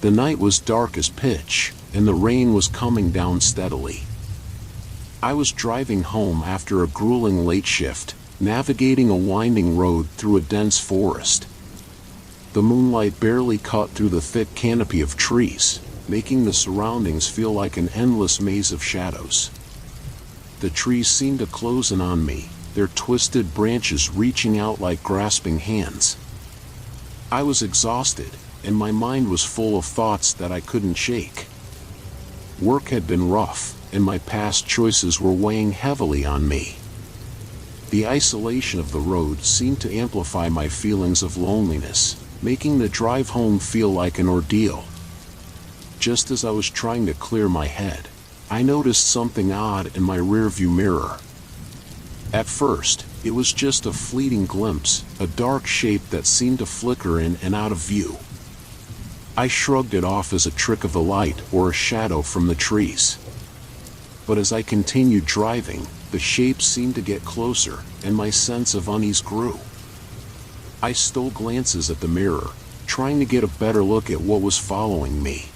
The night was dark as pitch, and the rain was coming down steadily. I was driving home after a grueling late shift, navigating a winding road through a dense forest. The moonlight barely cut through the thick canopy of trees, making the surroundings feel like an endless maze of shadows. The trees seemed to close in on me, their twisted branches reaching out like grasping hands. I was exhausted, and my mind was full of thoughts that I couldn't shake. Work had been rough, and my past choices were weighing heavily on me. The isolation of the road seemed to amplify my feelings of loneliness, making the drive home feel like an ordeal. Just as I was trying to clear my head, I noticed something odd in my rearview mirror. At first, it was just a fleeting glimpse, a dark shape that seemed to flicker in and out of view. I shrugged it off as a trick of the light or a shadow from the trees. But as I continued driving, the shape seemed to get closer, and my sense of unease grew. I stole glances at the mirror, trying to get a better look at what was following me.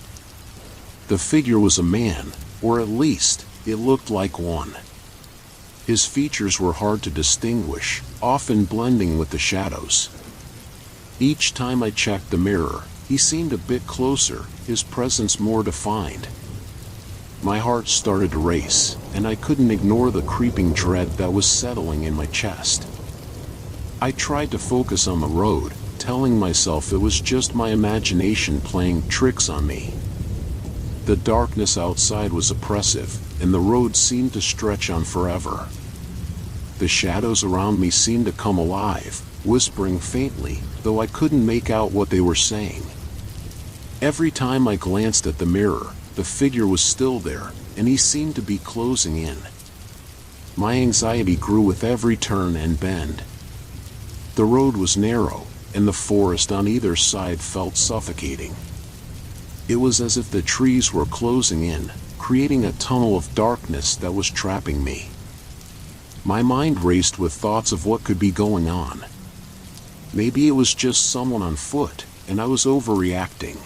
The figure was a man, or at least, it looked like one. His features were hard to distinguish, often blending with the shadows. Each time I checked the mirror, he seemed a bit closer, his presence more defined. My heart started to race, and I couldn't ignore the creeping dread that was settling in my chest. I tried to focus on the road, telling myself it was just my imagination playing tricks on me. The darkness outside was oppressive, and the road seemed to stretch on forever. The shadows around me seemed to come alive, whispering faintly, though I couldn't make out what they were saying. Every time I glanced at the mirror, the figure was still there, and he seemed to be closing in. My anxiety grew with every turn and bend. The road was narrow, and the forest on either side felt suffocating. It was as if the trees were closing in, creating a tunnel of darkness that was trapping me. My mind raced with thoughts of what could be going on. Maybe it was just someone on foot, and I was overreacting.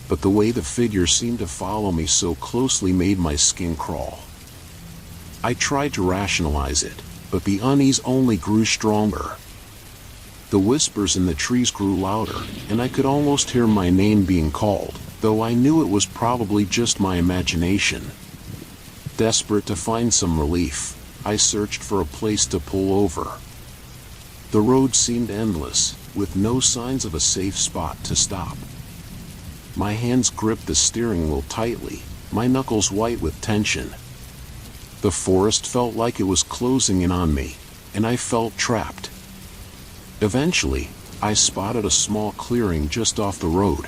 But the way the figure seemed to follow me so closely made my skin crawl. I tried to rationalize it, but the unease only grew stronger. The whispers in the trees grew louder, and I could almost hear my name being called, though I knew it was probably just my imagination. Desperate to find some relief, I searched for a place to pull over. The road seemed endless, with no signs of a safe spot to stop. My hands gripped the steering wheel tightly, my knuckles white with tension. The forest felt like it was closing in on me, and I felt trapped. Eventually, I spotted a small clearing just off the road.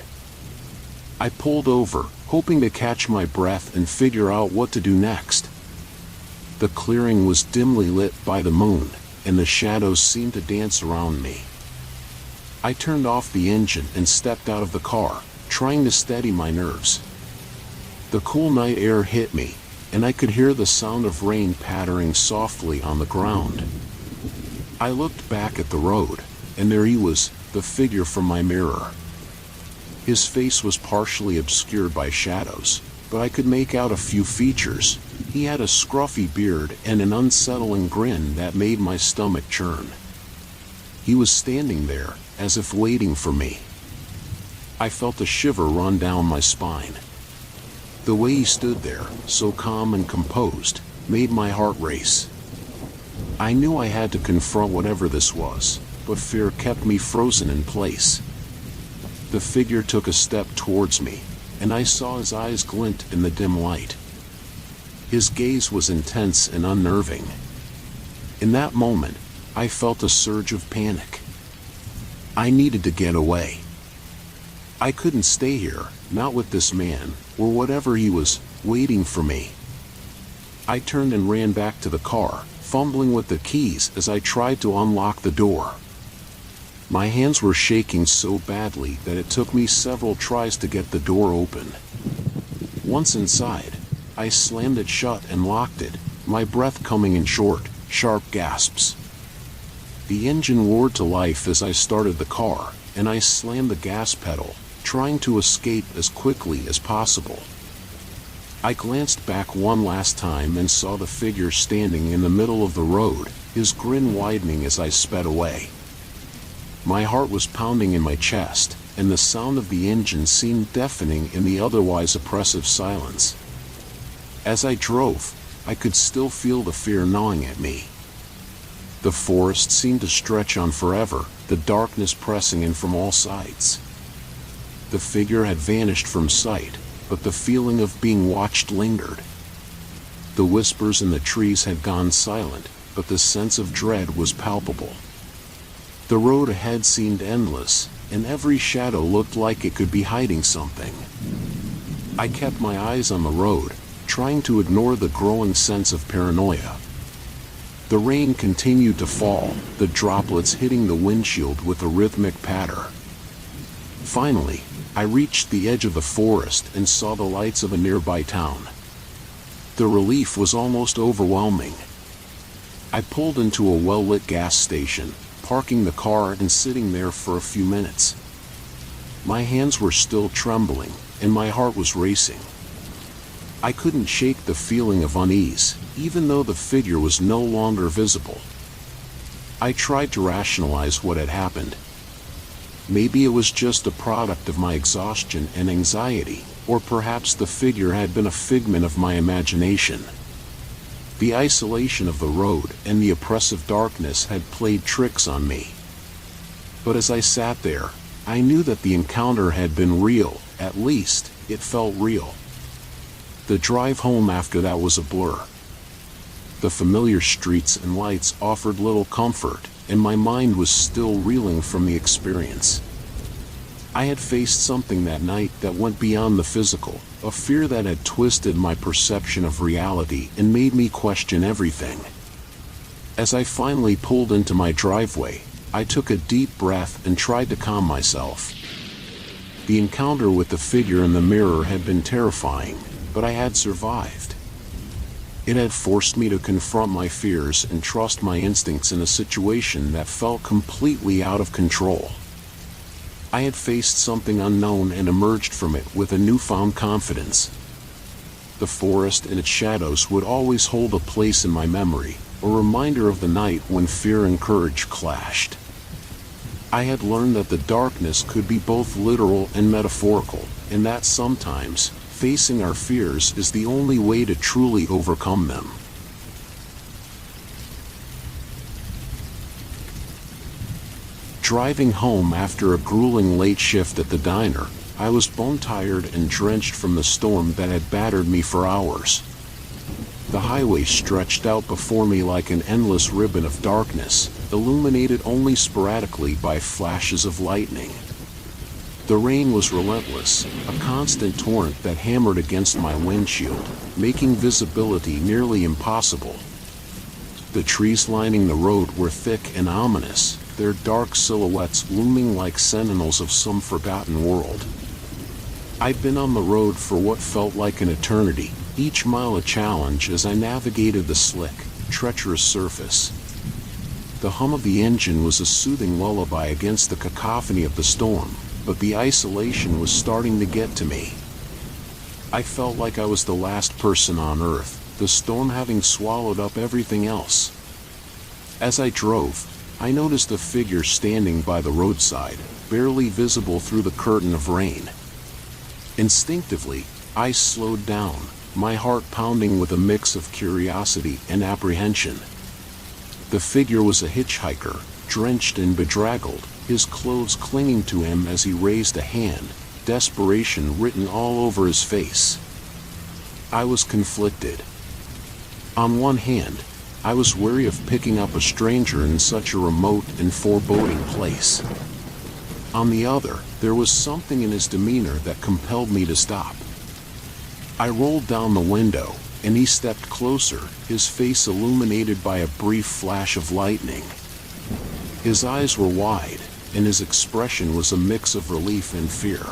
I pulled over, hoping to catch my breath and figure out what to do next. The clearing was dimly lit by the moon, and the shadows seemed to dance around me. I turned off the engine and stepped out of the car, trying to steady my nerves. The cool night air hit me, and I could hear the sound of rain pattering softly on the ground. I looked back at the road, and there he was, the figure from my mirror. His face was partially obscured by shadows, but I could make out a few features. He had a scruffy beard and an unsettling grin that made my stomach churn. He was standing there, as if waiting for me. I felt a shiver run down my spine. The way he stood there, so calm and composed, made my heart race. I knew I had to confront whatever this was, but fear kept me frozen in place. The figure took a step towards me, and I saw his eyes glint in the dim light. His gaze was intense and unnerving. In that moment, I felt a surge of panic. I needed to get away. I couldn't stay here, not with this man, or whatever he was, waiting for me. I turned and ran back to the car, fumbling with the keys as I tried to unlock the door. My hands were shaking so badly that it took me several tries to get the door open. Once inside, I slammed it shut and locked it, my breath coming in short, sharp gasps. The engine roared to life as I started the car, and I slammed the gas pedal, trying to escape as quickly as possible. I glanced back one last time and saw the figure standing in the middle of the road, his grin widening as I sped away. My heart was pounding in my chest, and the sound of the engine seemed deafening in the otherwise oppressive silence. As I drove, I could still feel the fear gnawing at me. The forest seemed to stretch on forever, the darkness pressing in from all sides. The figure had vanished from sight, but the feeling of being watched lingered. The whispers in the trees had gone silent, but the sense of dread was palpable. The road ahead seemed endless, and every shadow looked like it could be hiding something. I kept my eyes on the road, trying to ignore the growing sense of paranoia. The rain continued to fall, the droplets hitting the windshield with a rhythmic patter. Finally, I reached the edge of the forest and saw the lights of a nearby town. The relief was almost overwhelming. I pulled into a well-lit gas station, parking the car and sitting there for a few minutes. My hands were still trembling, and my heart was racing. I couldn't shake the feeling of unease, even though the figure was no longer visible. I tried to rationalize what had happened. Maybe it was just a product of my exhaustion and anxiety, or perhaps the figure had been a figment of my imagination. The isolation of the road and the oppressive darkness had played tricks on me. But as I sat there, I knew that the encounter had been real, at least, it felt real. The drive home after that was a blur. The familiar streets and lights offered little comfort, and my mind was still reeling from the experience. I had faced something that night that went beyond the physical, a fear that had twisted my perception of reality and made me question everything. As I finally pulled into my driveway, I took a deep breath and tried to calm myself. The encounter with the figure in the mirror had been terrifying, but I had survived. It had forced me to confront my fears and trust my instincts in a situation that felt completely out of control. I had faced something unknown and emerged from it with a newfound confidence. The forest and its shadows would always hold a place in my memory, a reminder of the night when fear and courage clashed. I had learned that the darkness could be both literal and metaphorical, and that sometimes, facing our fears is the only way to truly overcome them. Driving home after a grueling late shift at the diner, I was bone-tired and drenched from the storm that had battered me for hours. The highway stretched out before me like an endless ribbon of darkness, illuminated only sporadically by flashes of lightning. The rain was relentless, a constant torrent that hammered against my windshield, making visibility nearly impossible. The trees lining the road were thick and ominous, their dark silhouettes looming like sentinels of some forgotten world. I'd been on the road for what felt like an eternity, each mile a challenge as I navigated the slick, treacherous surface. The hum of the engine was a soothing lullaby against the cacophony of the storm, but the isolation was starting to get to me. I felt like I was the last person on Earth, the storm having swallowed up everything else. As I drove, I noticed a figure standing by the roadside, barely visible through the curtain of rain. Instinctively, I slowed down, my heart pounding with a mix of curiosity and apprehension. The figure was a hitchhiker, drenched and bedraggled, his clothes clinging to him as he raised a hand, desperation written all over his face. I was conflicted. On one hand, I was wary of picking up a stranger in such a remote and foreboding place. On the other, there was something in his demeanor that compelled me to stop. I rolled down the window, and he stepped closer, his face illuminated by a brief flash of lightning. His eyes were wide, and his expression was a mix of relief and fear.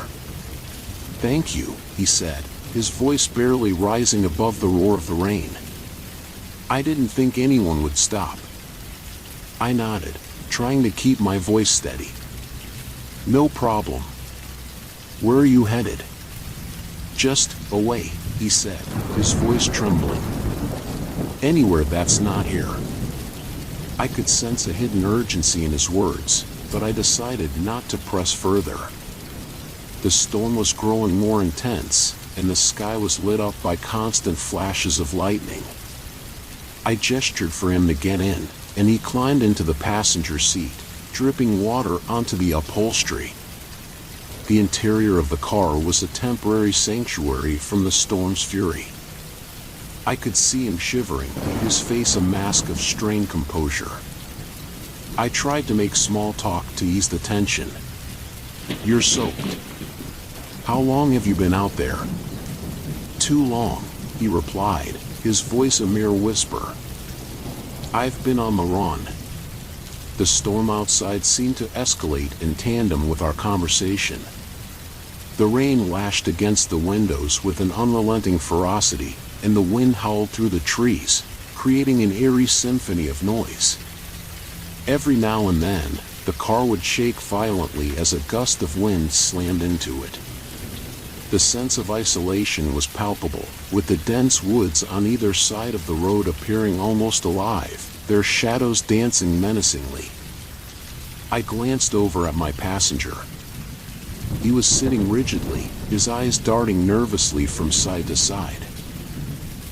"Thank you," he said, his voice barely rising above the roar of the rain. I didn't think anyone would stop. I nodded, trying to keep my voice steady. "No problem." "Where are you headed?" "Just away," he said, his voice trembling. "Anywhere that's not here." I could sense a hidden urgency in his words, but I decided not to press further. The storm was growing more intense, and the sky was lit up by constant flashes of lightning. I gestured for him to get in, and he climbed into the passenger seat, dripping water onto the upholstery. The interior of the car was a temporary sanctuary from the storm's fury. I could see him shivering, his face a mask of strained composure. I tried to make small talk to ease the tension. "You're soaked. How long have you been out there?" "Too long," he replied, his voice a mere whisper. "I've been on the run." The storm outside seemed to escalate in tandem with our conversation. The rain lashed against the windows with an unrelenting ferocity, and the wind howled through the trees, creating an eerie symphony of noise. Every now and then, the car would shake violently as a gust of wind slammed into it. The sense of isolation was palpable, with the dense woods on either side of the road appearing almost alive, their shadows dancing menacingly. I glanced over at my passenger. He was sitting rigidly, his eyes darting nervously from side to side.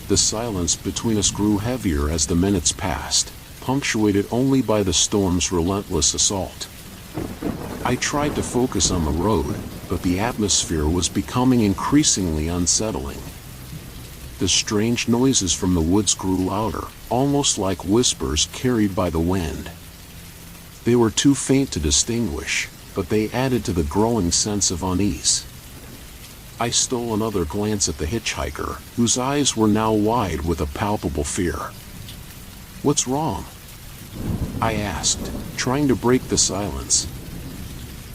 The silence between us grew heavier as the minutes passed, punctuated only by the storm's relentless assault. I tried to focus on the road, but the atmosphere was becoming increasingly unsettling. The strange noises from the woods grew louder, almost like whispers carried by the wind. They were too faint to distinguish, but they added to the growing sense of unease. I stole another glance at the hitchhiker, whose eyes were now wide with a palpable fear. "What's wrong?" I asked, trying to break the silence.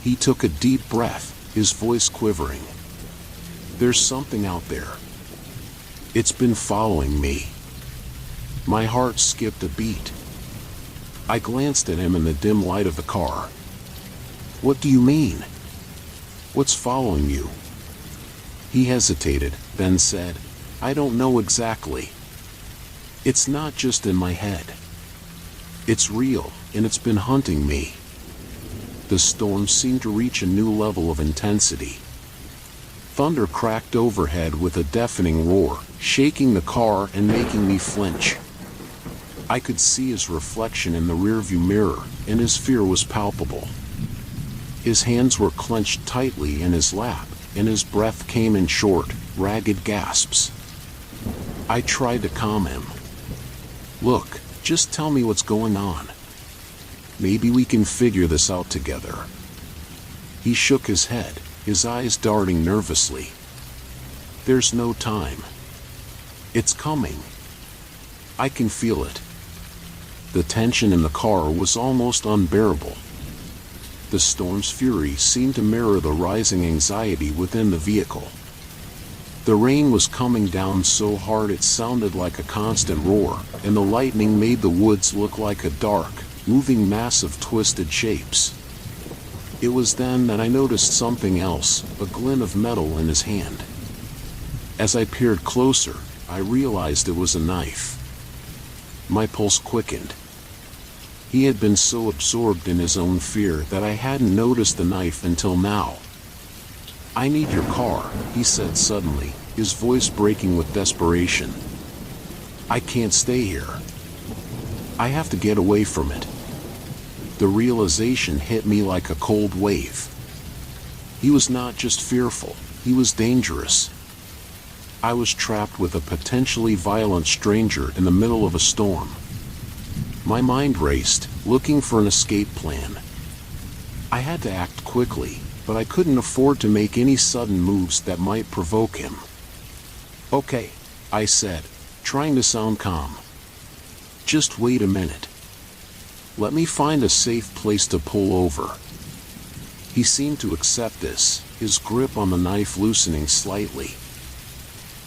He took a deep breath, his voice quivering. "There's something out there. It's been following me." My heart skipped a beat. I glanced at him in the dim light of the car. "What do you mean? What's following you?" He hesitated, then said, "I don't know exactly. It's not just in my head. It's real, and it's been hunting me." The storm seemed to reach a new level of intensity. Thunder cracked overhead with a deafening roar, shaking the car and making me flinch. I could see his reflection in the rearview mirror, and his fear was palpable. His hands were clenched tightly in his lap, and his breath came in short, ragged gasps. I tried to calm him. "Look, just tell me what's going on. Maybe we can figure this out together." He shook his head, his eyes darting nervously. "There's no time. It's coming. I can feel it." The tension in the car was almost unbearable. The storm's fury seemed to mirror the rising anxiety within the vehicle. The rain was coming down so hard it sounded like a constant roar, and the lightning made the woods look like a dark, moving mass of twisted shapes. It was then that I noticed something else, a glint of metal in his hand. As I peered closer, I realized it was a knife. My pulse quickened. He had been so absorbed in his own fear that I hadn't noticed the knife until now. "I need your car," he said suddenly, his voice breaking with desperation. "I can't stay here. I have to get away from it." The realization hit me like a cold wave. He was not just fearful, he was dangerous. I was trapped with a potentially violent stranger in the middle of a storm. My mind raced, looking for an escape plan. I had to act quickly, but I couldn't afford to make any sudden moves that might provoke him. "Okay," I said, trying to sound calm. "Just wait a minute. Let me find a safe place to pull over." He seemed to accept this, his grip on the knife loosening slightly.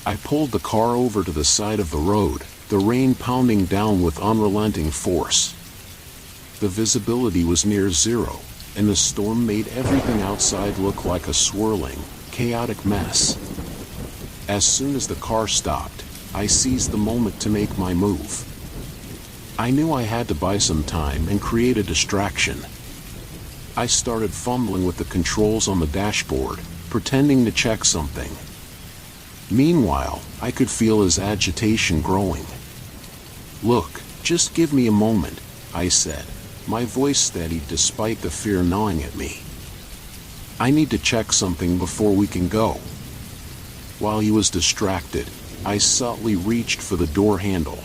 I pulled the car over to the side of the road, the rain pounding down with unrelenting force. The visibility was near zero, and the storm made everything outside look like a swirling, chaotic mess. As soon as the car stopped, I seized the moment to make my move. I knew I had to buy some time and create a distraction. I started fumbling with the controls on the dashboard, pretending to check something. Meanwhile, I could feel his agitation growing. "Look, just give me a moment," I said, my voice steady despite the fear gnawing at me. "I need to check something before we can go." While he was distracted, I subtly reached for the door handle.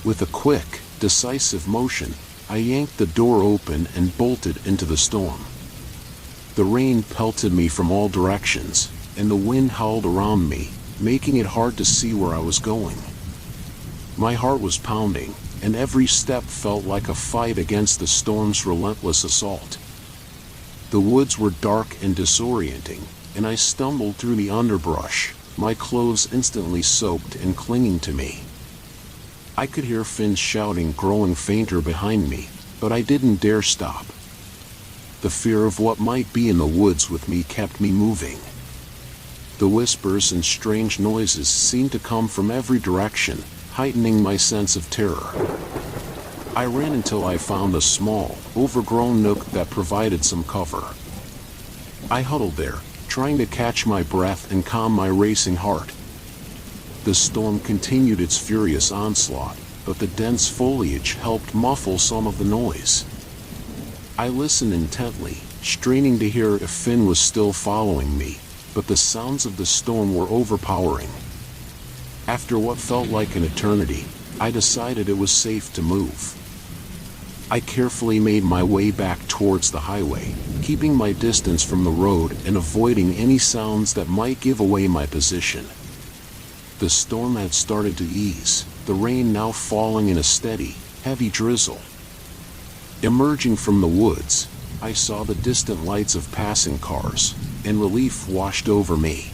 With a quick, decisive motion, I yanked the door open and bolted into the storm. The rain pelted me from all directions, and the wind howled around me, making it hard to see where I was going. My heart was pounding, and every step felt like a fight against the storm's relentless assault. The woods were dark and disorienting, and I stumbled through the underbrush, my clothes instantly soaked and clinging to me. I could hear Finn's shouting growing fainter behind me, but I didn't dare stop. The fear of what might be in the woods with me kept me moving. The whispers and strange noises seemed to come from every direction, heightening my sense of terror. I ran until I found a small, overgrown nook that provided some cover. I huddled there, trying to catch my breath and calm my racing heart. The storm continued its furious onslaught, but the dense foliage helped muffle some of the noise. I listened intently, straining to hear if Finn was still following me, but the sounds of the storm were overpowering. After what felt like an eternity, I decided it was safe to move. I carefully made my way back towards the highway, keeping my distance from the road and avoiding any sounds that might give away my position. The storm had started to ease, the rain now falling in a steady, heavy drizzle. Emerging from the woods, I saw the distant lights of passing cars, and relief washed over me.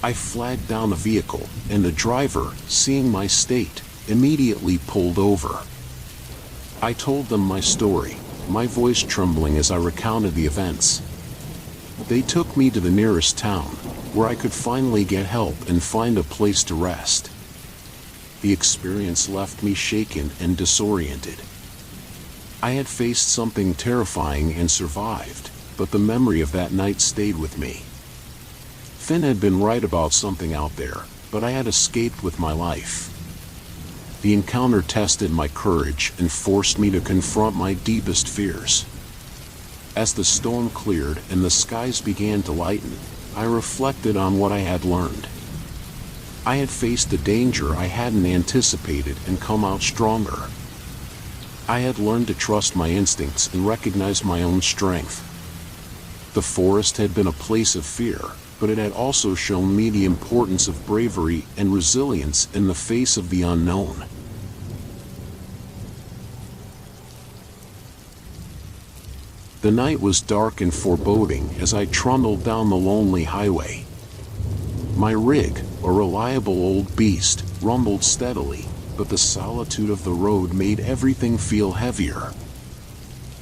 I flagged down the vehicle, and the driver, seeing my state, immediately pulled over. I told them my story, my voice trembling as I recounted the events. They took me to the nearest town, where I could finally get help and find a place to rest. The experience left me shaken and disoriented. I had faced something terrifying and survived, but the memory of that night stayed with me. Finn had been right about something out there, but I had escaped with my life. The encounter tested my courage and forced me to confront my deepest fears. As the storm cleared and the skies began to lighten, I reflected on what I had learned. I had faced a danger I hadn't anticipated and come out stronger. I had learned to trust my instincts and recognize my own strength. The forest had been a place of fear, but it had also shown me the importance of bravery and resilience in the face of the unknown. The night was dark and foreboding as I trundled down the lonely highway. My rig, a reliable old beast, rumbled steadily, but the solitude of the road made everything feel heavier.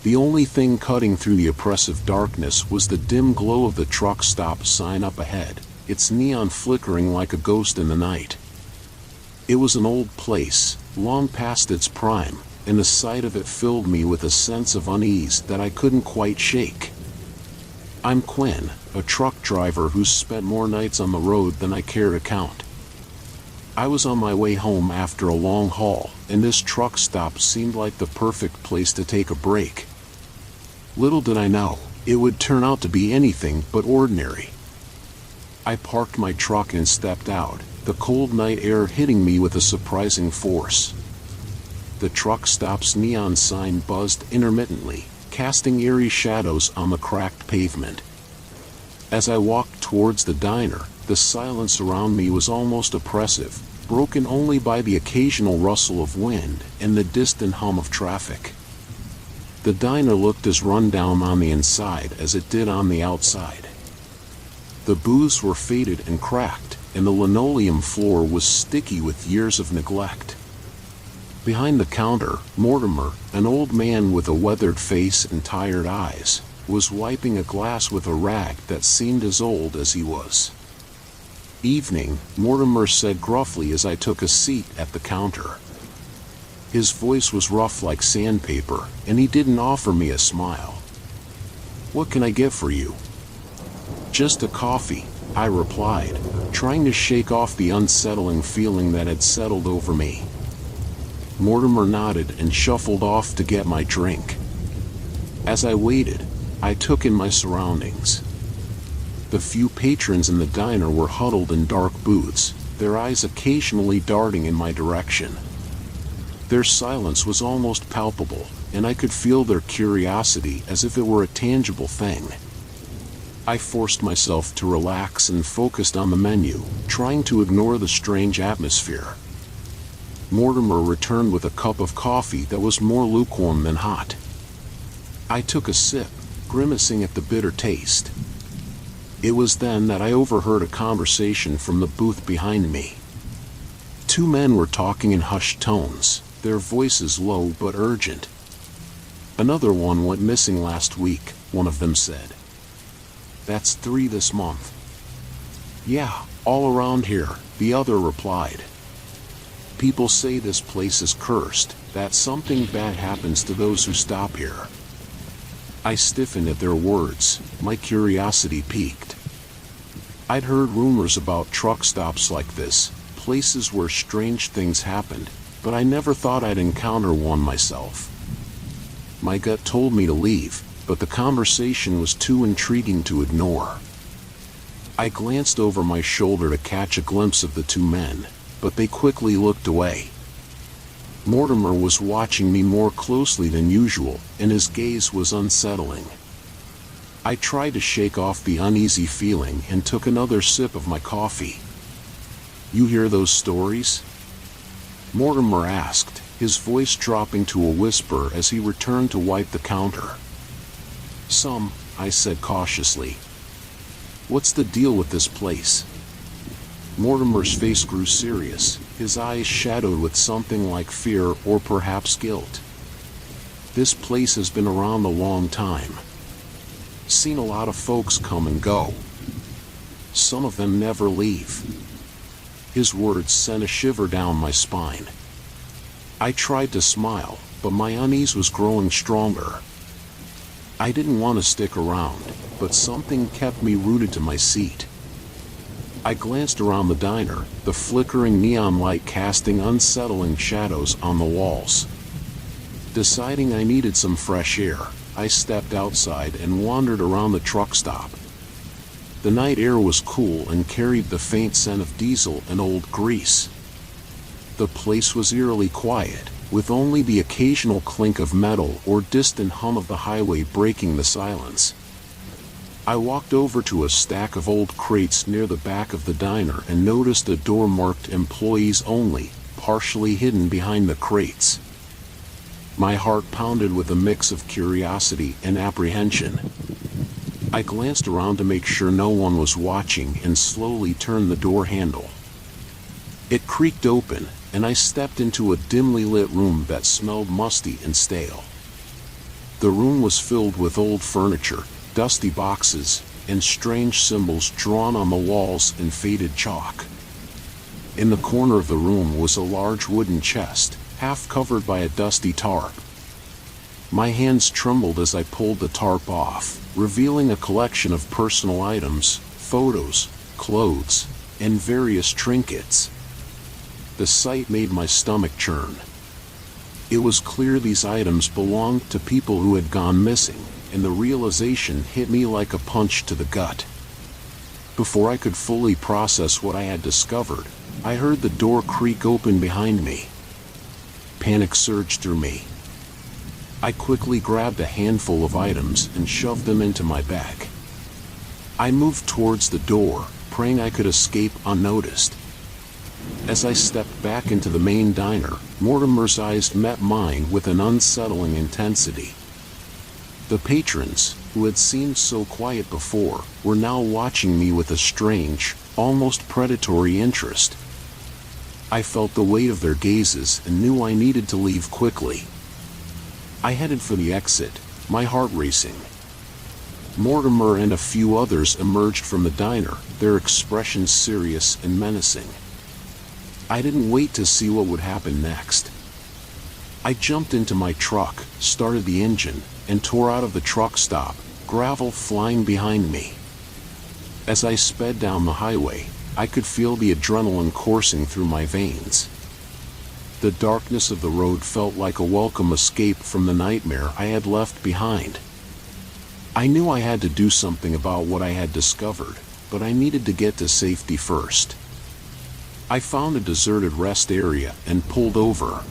The only thing cutting through the oppressive darkness was the dim glow of the truck stop sign up ahead, its neon flickering like a ghost in the night. It was an old place, long past its prime, and the sight of it filled me with a sense of unease that I couldn't quite shake. I'm Quinn, a truck driver who's spent more nights on the road than I care to count. I was on my way home after a long haul, and this truck stop seemed like the perfect place to take a break. Little did I know, it would turn out to be anything but ordinary. I parked my truck and stepped out, the cold night air hitting me with a surprising force. The truck stop's neon sign buzzed intermittently, casting eerie shadows on the cracked pavement. As I walked towards the diner, the silence around me was almost oppressive, broken only by the occasional rustle of wind and the distant hum of traffic. The diner looked as run down on the inside as it did on the outside. The booths were faded and cracked, and the linoleum floor was sticky with years of neglect. Behind the counter, Mortimer, an old man with a weathered face and tired eyes, was wiping a glass with a rag that seemed as old as he was. "Evening," Mortimer said gruffly as I took a seat at the counter. His voice was rough like sandpaper, and he didn't offer me a smile. "What can I get for you?" "Just a coffee," I replied, trying to shake off the unsettling feeling that had settled over me. Mortimer nodded and shuffled off to get my drink. As I waited, I took in my surroundings. The few patrons in the diner were huddled in dark booths, their eyes occasionally darting in my direction. Their silence was almost palpable, and I could feel their curiosity as if it were a tangible thing. I forced myself to relax and focused on the menu, trying to ignore the strange atmosphere. Mortimer returned with a cup of coffee that was more lukewarm than hot. I took a sip, grimacing at the bitter taste. It was then that I overheard a conversation from the booth behind me. Two men were talking in hushed tones, their voices low but urgent. "Another one went missing last week," one of them said. "That's 3 this month." "Yeah, all around here," the other replied. "People say this place is cursed, that something bad happens to those who stop here." I stiffened at their words, my curiosity piqued. I'd heard rumors about truck stops like this, places where strange things happened, but I never thought I'd encounter one myself. My gut told me to leave, but the conversation was too intriguing to ignore. I glanced over my shoulder to catch a glimpse of the two men, but they quickly looked away. Mortimer was watching me more closely than usual, and his gaze was unsettling. I tried to shake off the uneasy feeling and took another sip of my coffee. "You hear those stories?" Mortimer asked, his voice dropping to a whisper as he returned to wipe the counter. "Some," I said cautiously. "What's the deal with this place?" Mortimer's face grew serious, his eyes shadowed with something like fear or perhaps guilt. "This place has been around a long time. Seen a lot of folks come and go. Some of them never leave." His words sent a shiver down my spine. I tried to smile, but my unease was growing stronger. I didn't want to stick around, but something kept me rooted to my seat. I glanced around the diner, the flickering neon light casting unsettling shadows on the walls. Deciding I needed some fresh air, I stepped outside and wandered around the truck stop. The night air was cool and carried the faint scent of diesel and old grease. The place was eerily quiet, with only the occasional clink of metal or distant hum of the highway breaking the silence. I walked over to a stack of old crates near the back of the diner and noticed a door marked "Employees Only," partially hidden behind the crates. My heart pounded with a mix of curiosity and apprehension. I glanced around to make sure no one was watching and slowly turned the door handle. It creaked open, and I stepped into a dimly lit room that smelled musty and stale. The room was filled with old furniture, dusty boxes, and strange symbols drawn on the walls in faded chalk. In the corner of the room was a large wooden chest, half covered by a dusty tarp. My hands trembled as I pulled the tarp off, revealing a collection of personal items, photos, clothes, and various trinkets. The sight made my stomach churn. It was clear these items belonged to people who had gone missing, and the realization hit me like a punch to the gut. Before I could fully process what I had discovered, I heard the door creak open behind me. Panic surged through me. I quickly grabbed a handful of items and shoved them into my bag. I moved towards the door, praying I could escape unnoticed. As I stepped back into the main diner, Mortimer's eyes met mine with an unsettling intensity. The patrons, who had seemed so quiet before, were now watching me with a strange, almost predatory interest. I felt the weight of their gazes and knew I needed to leave quickly. I headed for the exit, my heart racing. Mortimer and a few others emerged from the diner, their expressions serious and menacing. I didn't wait to see what would happen next. I jumped into my truck, started the engine, and tore out of the truck stop, gravel flying behind me. As I sped down the highway, I could feel the adrenaline coursing through my veins. The darkness of the road felt like a welcome escape from the nightmare I had left behind. I knew I had to do something about what I had discovered, but I needed to get to safety first. I found a deserted rest area and pulled over.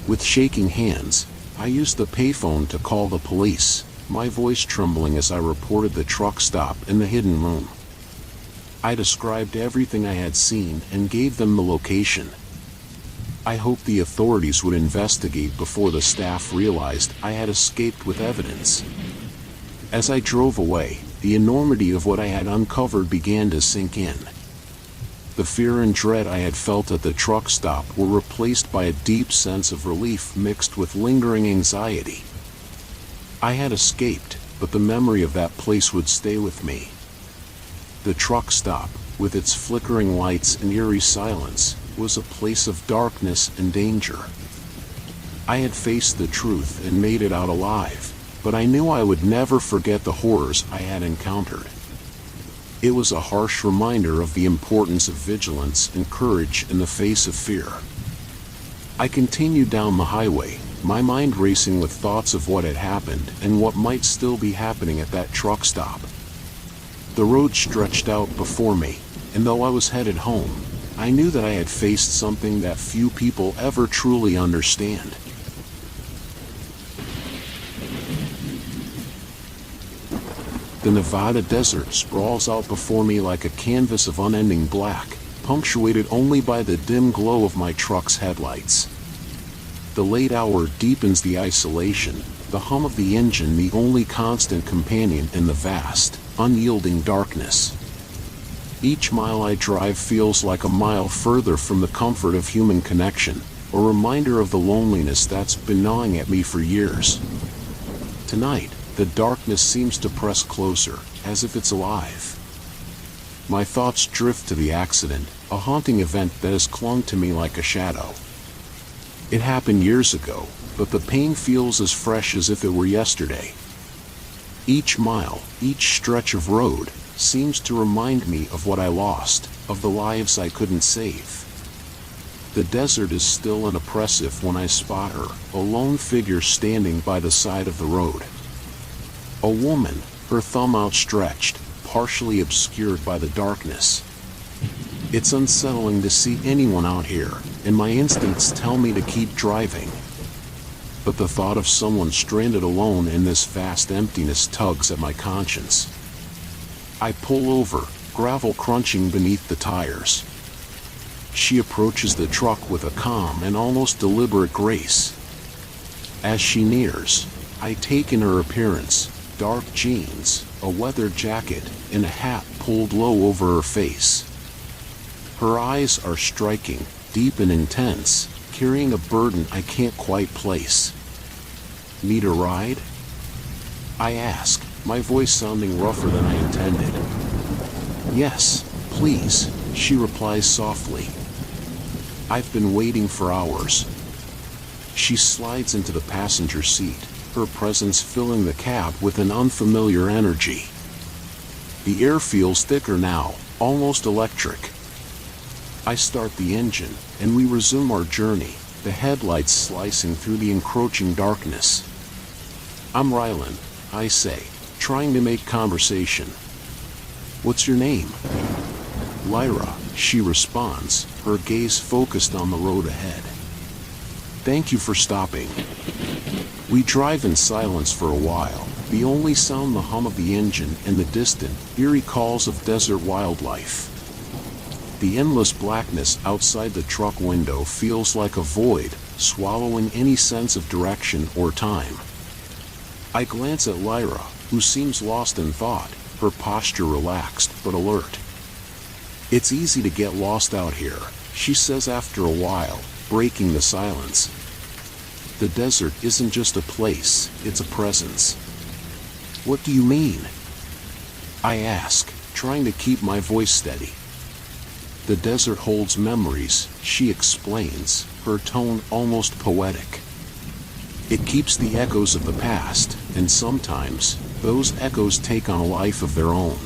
With shaking hands, I used the payphone to call the police, my voice trembling as I reported the truck stop in the hidden room. I described everything I had seen and gave them the location. I hoped the authorities would investigate before the staff realized I had escaped with evidence. As I drove away, the enormity of what I had uncovered began to sink in. The fear and dread I had felt at the truck stop were replaced by a deep sense of relief mixed with lingering anxiety. I had escaped, but the memory of that place would stay with me. The truck stop, with its flickering lights and eerie silence, was a place of darkness and danger. I had faced the truth and made it out alive, but I knew I would never forget the horrors I had encountered. It was a harsh reminder of the importance of vigilance and courage in the face of fear. I continued down the highway, my mind racing with thoughts of what had happened and what might still be happening at that truck stop. The road stretched out before me, and though I was headed home, I knew that I had faced something that few people ever truly understand. The Nevada desert sprawls out before me like a canvas of unending black, punctuated only by the dim glow of my truck's headlights. The late hour deepens the isolation, the hum of the engine the only constant companion in the vast, unyielding darkness. Each mile I drive feels like a mile further from the comfort of human connection, a reminder of the loneliness that's been gnawing at me for years. Tonight, the darkness seems to press closer, as if it's alive. My thoughts drift to the accident, a haunting event that has clung to me like a shadow. It happened years ago, but the pain feels as fresh as if it were yesterday. Each mile, each stretch of road, seems to remind me of what I lost, of the lives I couldn't save. The desert is still and oppressive when I spot her, a lone figure standing by the side of the road. A woman, her thumb outstretched, partially obscured by the darkness. It's unsettling to see anyone out here, and my instincts tell me to keep driving. But the thought of someone stranded alone in this vast emptiness tugs at my conscience. I pull over, gravel crunching beneath the tires. She approaches the truck with a calm and almost deliberate grace. As she nears, I take in her appearance. Dark jeans, a weather jacket, and a hat pulled low over her face. Her eyes are striking, deep and intense, carrying a burden I can't quite place. Need a ride? I ask, my voice sounding rougher than I intended. Yes, please, she replies softly. I've been waiting for hours. She slides into the passenger seat, her presence filling the cab with an unfamiliar energy. The air feels thicker now, almost electric. I start the engine, and we resume our journey, the headlights slicing through the encroaching darkness. I'm Rylan, I say, trying to make conversation. What's your name? Lyra, she responds, her gaze focused on the road ahead. Thank you for stopping. We drive in silence for a while, the only sound the hum of the engine and the distant, eerie calls of desert wildlife. The endless blackness outside the truck window feels like a void, swallowing any sense of direction or time. I glance at Lyra, who seems lost in thought, her posture relaxed but alert. It's easy to get lost out here, she says after a while, breaking the silence. The desert isn't just a place, it's a presence. What do you mean? I ask, trying to keep my voice steady. The desert holds memories, she explains, her tone almost poetic. It keeps the echoes of the past, and sometimes, those echoes take on a life of their own.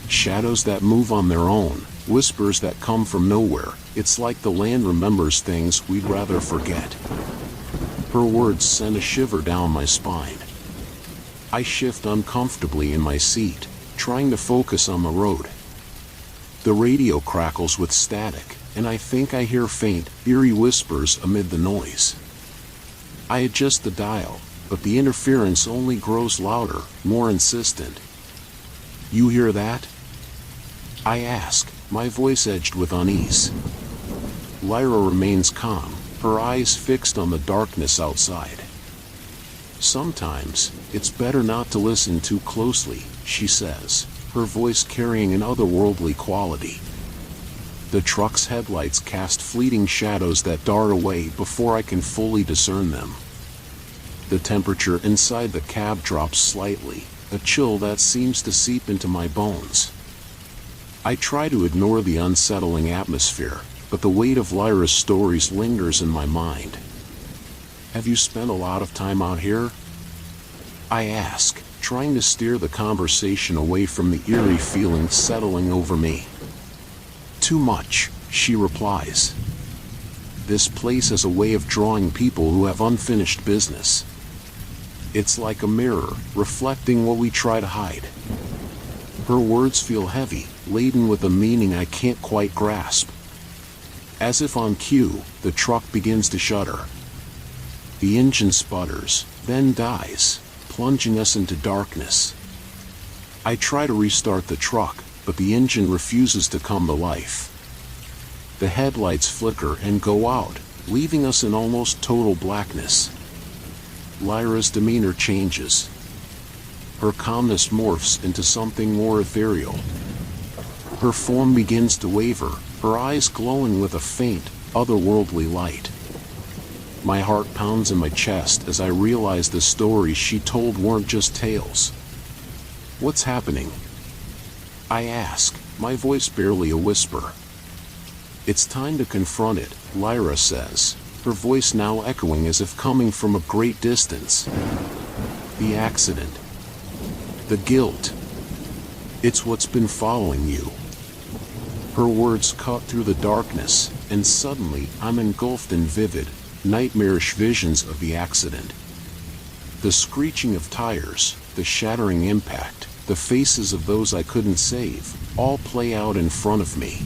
Shadows that move on their own, whispers that come from nowhere, it's like the land remembers things we'd rather forget. Her words send a shiver down my spine. I shift uncomfortably in my seat, trying to focus on the road. The radio crackles with static, and I think I hear faint, eerie whispers amid the noise. I adjust the dial, but the interference only grows louder, more insistent. You hear that? I ask, my voice edged with unease. Lyra remains calm, her eyes fixed on the darkness outside. Sometimes, it's better not to listen too closely, she says, her voice carrying an otherworldly quality. The truck's headlights cast fleeting shadows that dart away before I can fully discern them. The temperature inside the cab drops slightly, a chill that seems to seep into my bones. I try to ignore the unsettling atmosphere, but the weight of Lyra's stories lingers in my mind. Have you spent a lot of time out here? I ask, trying to steer the conversation away from the eerie feeling settling over me. Too much, she replies. This place has a way of drawing people who have unfinished business. It's like a mirror, reflecting what we try to hide. Her words feel heavy, laden with a meaning I can't quite grasp. As if on cue, the truck begins to shudder. The engine sputters, then dies, plunging us into darkness. I try to restart the truck, but the engine refuses to come to life. The headlights flicker and go out, leaving us in almost total blackness. Lyra's demeanor changes. Her calmness morphs into something more ethereal. Her form begins to waver, her eyes glowing with a faint, otherworldly light. My heart pounds in my chest as I realize the stories she told weren't just tales. What's happening? I ask, my voice barely a whisper. It's time to confront it, Lyra says, her voice now echoing as if coming from a great distance. The accident. The guilt. It's what's been following you. Her words cut through the darkness, and suddenly I'm engulfed in vivid, nightmarish visions of the accident. The screeching of tires, the shattering impact, the faces of those I couldn't save, all play out in front of me.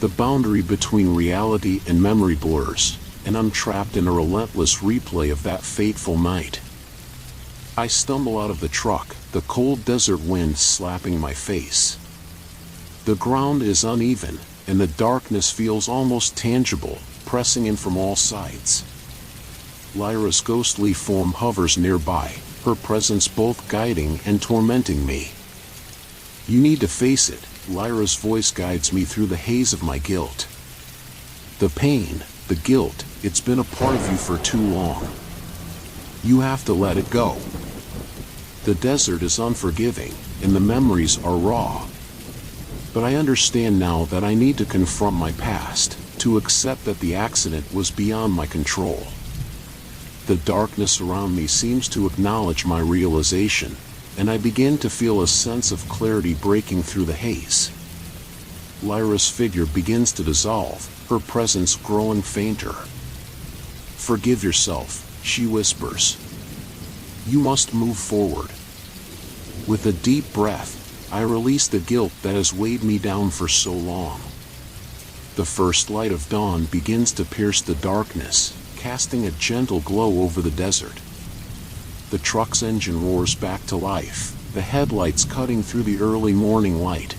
The boundary between reality and memory blurs, and I'm trapped in a relentless replay of that fateful night. I stumble out of the truck, the cold desert wind slapping my face. The ground is uneven, and the darkness feels almost tangible, pressing in from all sides. Lyra's ghostly form hovers nearby, her presence both guiding and tormenting me. You need to face it, Lyra's voice guides me through the haze of my guilt. The pain, the guilt, it's been a part of you for too long. You have to let it go. The desert is unforgiving, and the memories are raw. But I understand now that I need to confront my past, to accept that the accident was beyond my control. The darkness around me seems to acknowledge my realization, and I begin to feel a sense of clarity breaking through the haze. Lyra's figure begins to dissolve, her presence growing fainter. Forgive yourself, she whispers. You must move forward. With a deep breath, I release the guilt that has weighed me down for so long. The first light of dawn begins to pierce the darkness, casting a gentle glow over the desert. The truck's engine roars back to life, the headlights cutting through the early morning light.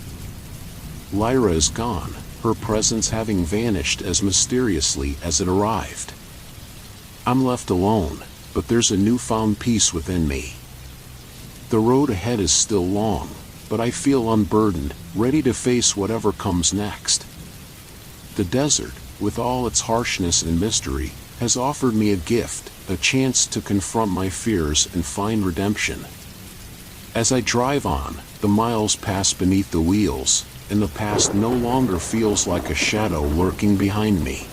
Lyra is gone, her presence having vanished as mysteriously as it arrived. I'm left alone, but there's a newfound peace within me. The road ahead is still long, but I feel unburdened, ready to face whatever comes next. The desert, with all its harshness and mystery, has offered me a gift, a chance to confront my fears and find redemption. As I drive on, the miles pass beneath the wheels, and the past no longer feels like a shadow lurking behind me.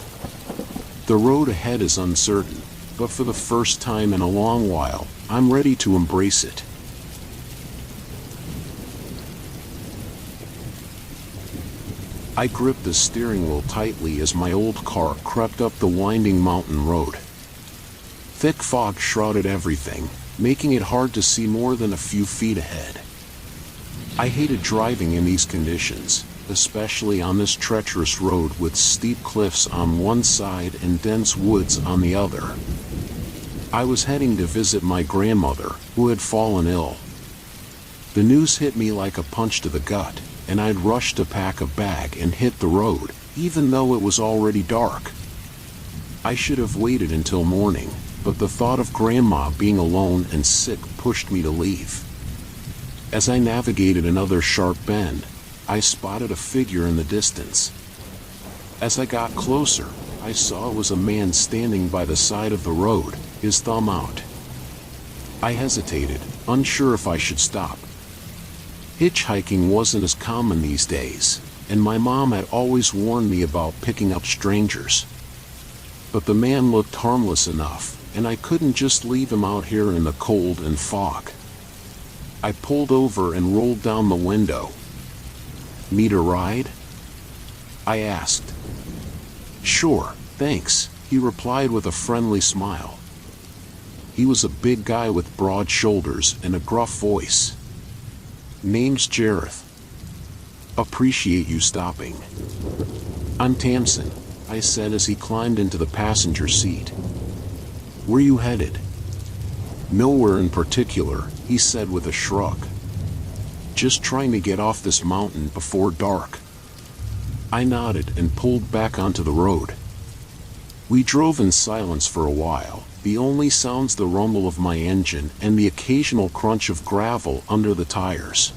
The road ahead is uncertain, but for the first time in a long while, I'm ready to embrace it. I gripped the steering wheel tightly as my old car crept up the winding mountain road. Thick fog shrouded everything, making it hard to see more than a few feet ahead. I hated driving in these conditions, especially on this treacherous road with steep cliffs on one side and dense woods on the other. I was heading to visit my grandmother, who had fallen ill. The news hit me like a punch to the gut, and I'd rushed to pack a bag and hit the road, even though it was already dark. I should have waited until morning, but the thought of Grandma being alone and sick pushed me to leave. As I navigated another sharp bend, I spotted a figure in the distance. As I got closer, I saw it was a man standing by the side of the road, his thumb out. I hesitated, unsure if I should stop. Hitchhiking wasn't as common these days, and my mom had always warned me about picking up strangers. But the man looked harmless enough, and I couldn't just leave him out here in the cold and fog. I pulled over and rolled down the window. "Need a ride?" I asked. "Sure, thanks," he replied with a friendly smile. He was a big guy with broad shoulders and a gruff voice. "Name's Jareth. Appreciate you stopping." "I'm Tamsin," I said as he climbed into the passenger seat. "Where you headed?" "Nowhere in particular," he said with a shrug. "Just trying to get off this mountain before dark." I nodded and pulled back onto the road. We drove in silence for a while, the only sounds the rumble of my engine and the occasional crunch of gravel under the tires.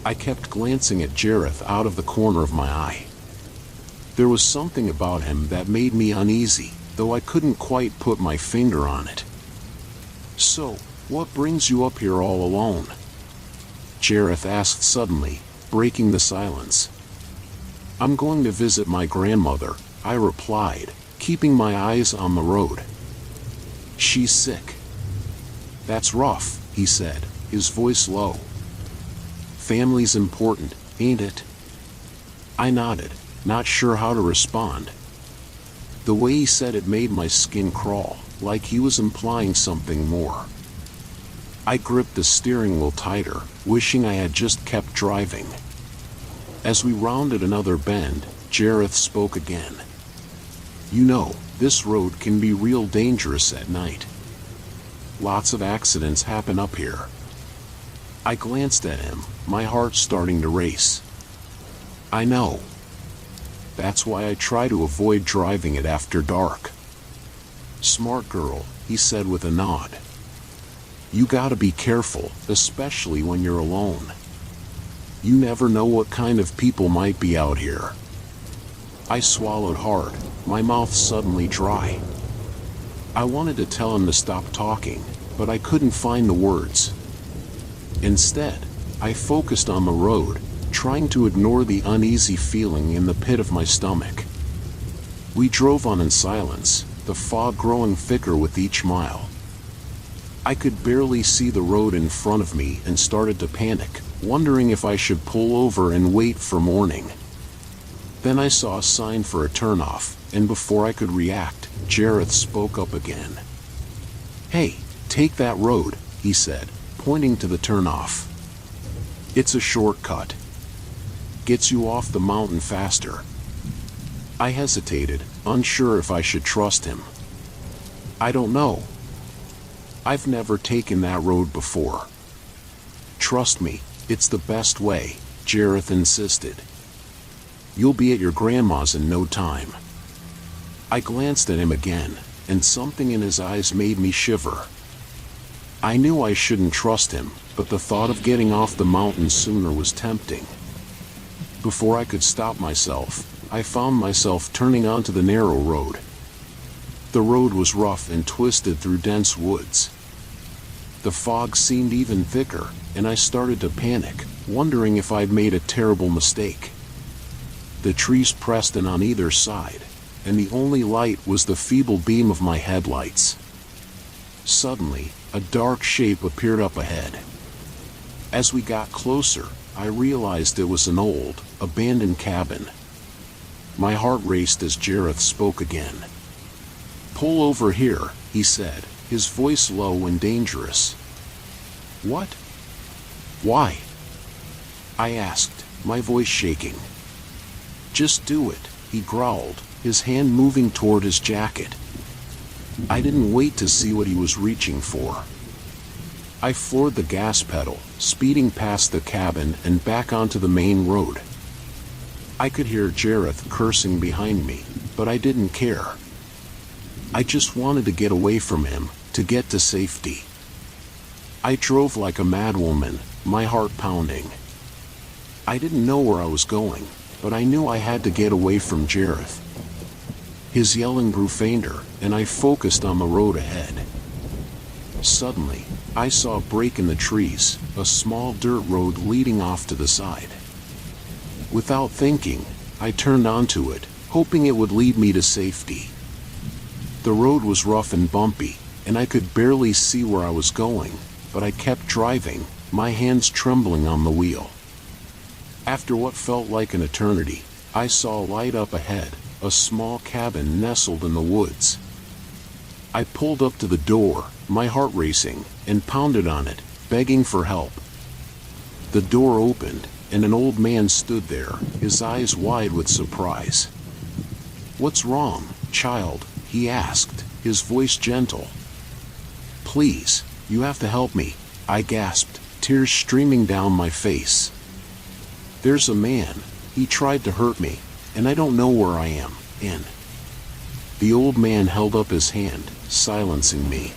I kept glancing at Jareth out of the corner of my eye. There was something about him that made me uneasy, though I couldn't quite put my finger on it. "So, what brings you up here all alone?" Jareth asked suddenly, breaking the silence. "I'm going to visit my grandmother," I replied, keeping my eyes on the road. "She's sick." "That's rough," he said, his voice low. "Family's important, ain't it?" I nodded, not sure how to respond. The way he said it made my skin crawl, like he was implying something more. I gripped the steering wheel tighter, wishing I had just kept driving. As we rounded another bend, Jareth spoke again. "You know, this road can be real dangerous at night. Lots of accidents happen up here." I glanced at him, my heart starting to race. "I know. That's why I try to avoid driving it after dark." "Smart girl," he said with a nod. "You gotta be careful, especially when you're alone. You never know what kind of people might be out here." I swallowed hard, my mouth suddenly dry. I wanted to tell him to stop talking, but I couldn't find the words. Instead, I focused on the road, trying to ignore the uneasy feeling in the pit of my stomach. We drove on in silence, the fog growing thicker with each mile. I could barely see the road in front of me and started to panic, wondering if I should pull over and wait for morning. Then I saw a sign for a turnoff, and before I could react, Jareth spoke up again. "Hey, take that road," he said, pointing to the turnoff. "It's a shortcut. Gets you off the mountain faster." I hesitated, unsure if I should trust him. "I don't know. I've never taken that road before." "Trust me, it's the best way," Jareth insisted. "You'll be at your grandma's in no time." I glanced at him again, and something in his eyes made me shiver. I knew I shouldn't trust him, but the thought of getting off the mountain sooner was tempting. Before I could stop myself, I found myself turning onto the narrow road. The road was rough and twisted through dense woods. The fog seemed even thicker, and I started to panic, wondering if I'd made a terrible mistake. The trees pressed in on either side, and the only light was the feeble beam of my headlights. Suddenly, a dark shape appeared up ahead. As we got closer, I realized it was an old, abandoned cabin. My heart raced as Jareth spoke again. "Pull over here," he said, his voice low and dangerous. "What? Why?" I asked, my voice shaking. "Just do it," he growled, his hand moving toward his jacket. I didn't wait to see what he was reaching for. I floored the gas pedal, speeding past the cabin and back onto the main road. I could hear Jareth cursing behind me, but I didn't care. I just wanted to get away from him, to get to safety. I drove like a madwoman, my heart pounding. I didn't know where I was going, but I knew I had to get away from Jareth. His yelling grew fainter, and I focused on the road ahead. Suddenly, I saw a break in the trees, a small dirt road leading off to the side. Without thinking, I turned onto it, hoping it would lead me to safety. The road was rough and bumpy, and I could barely see where I was going, but I kept driving, my hands trembling on the wheel. After what felt like an eternity, I saw a light up ahead, a small cabin nestled in the woods. I pulled up to the door, my heart racing, and pounded on it, begging for help. The door opened, and an old man stood there, his eyes wide with surprise. "What's wrong, child?" he asked, his voice gentle. "Please, you have to help me," I gasped, tears streaming down my face. "There's a man, he tried to hurt me, and I don't know where I am, in." The old man held up his hand, silencing me.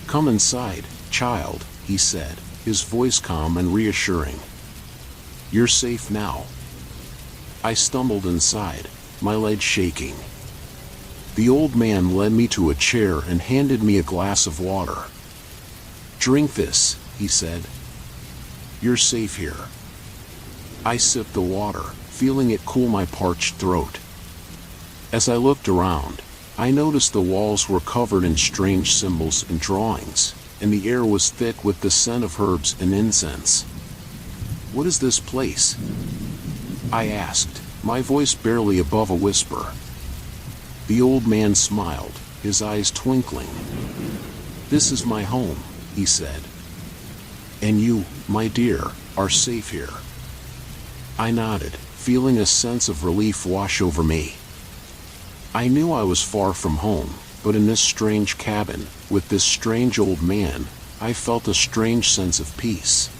"Come inside, child," he said, his voice calm and reassuring. "You're safe now." I stumbled inside, my legs shaking. The old man led me to a chair and handed me a glass of water. "Drink this," he said. "You're safe here." I sipped the water, feeling it cool my parched throat. As I looked around, I noticed the walls were covered in strange symbols and drawings, and the air was thick with the scent of herbs and incense. "What is this place?" I asked, my voice barely above a whisper. The old man smiled, his eyes twinkling. "This is my home," he said. "And you, my dear, are safe here." I nodded, feeling a sense of relief wash over me. I knew I was far from home, but in this strange cabin, with this strange old man, I felt a strange sense of peace.